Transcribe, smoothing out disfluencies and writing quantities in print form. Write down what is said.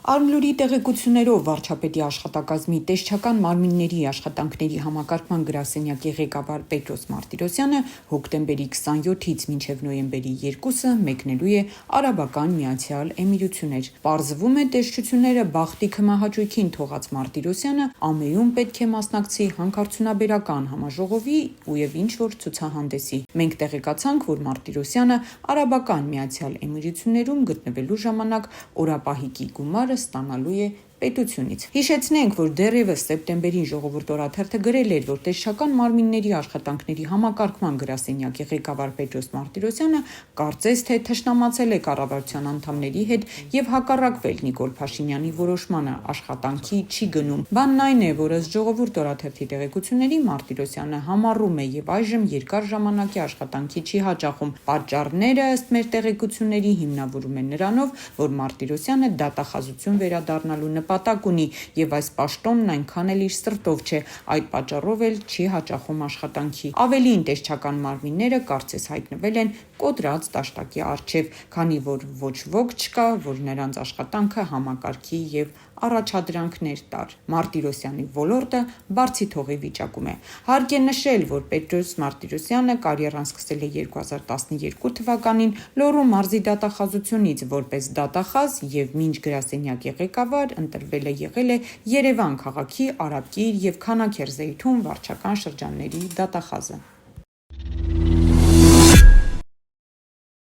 Արմլուրի տեղեկություններով վարչապետի աշխատակազմի տեսչական մարմինների աշխատանքների համակարգման գրասենյակի ղեկավար Պետրոս Մարտիրոսյանը հոկտեմբերի 27-ից մինչև նոյեմբերի 2-ը մեկնելու է Արաբական Միացյալ Էմիրություններ։ Պարզվում է, տեսչությունները բախտի քմահաճույքին թողած Մարտիրոսյանը ամեում պետք է մասնակցի հանքարդյունաբերական համաժողովի և ինչ-որ ցուցահանդեսի։ Մենք տեղեկացանք, որ Մարտիրոսյանը Արաբական Միացյալ Էմիրություններում գտնվելու ժամանակ օրապահիկի գումարը ստանալու է պետությունից։ Հիշեցնենք, որ դեռևս սեպտեմբերին Ժողովուրդ օրաթերթը գրել էր, որ տեսչական մարմինների աշխատանքների համակարգման գրասենյակի ղեկավար Պետրոս Մարտիրոսյանը կարծես թե թշնամացել է կառավարության անդամների հետ և հակառակվել Նիկոլ Փաշինյանի որոշմանը, աշխատանքի չի գնում։ Բանն այն է, որ ըստ Ժողովուրդ օրաթերթի տեղեկությունների Մարտիրոսյանը համառում է և այժմ երկար ժամանակի աշխատանքի չի հաճախում։ Պատճառները ըստ մեր տեղեկությունների հիմնավորում են նրանով, որ Մարտիրոսյանը դատախազություն վերադառնալու նպատակ ունի և այս պաշտոնն այնքան էլ իր սրտով չէ, այդ պատճառով էլ չի հաճախում աշխատանքի։ Ավելին, տեսչական մարմինները կարծես հայտնվել են կոտրած դաշտակի առջև, քանի որ ոչ ոք չկա, որ նրանց աշխատանքը համակարգի և առաջադրանքներ տար։ Մարտիրոսյանի ոլորտը բարձի թողի վիճակում է։ Հարկ է նշել, որ Պետրոս Մարտիրոսյանը կարիերան սկսել է 2012 թվականին Լոռու մարզի դատախազությունից որպես դատախազ և մինչ գրասենյակի ղեկավար ընտրվել է եղել է Երևան քաղաքի Արաբկիր և Քանաքեռ Զեյթուն վարչական շրջանների դատախազը։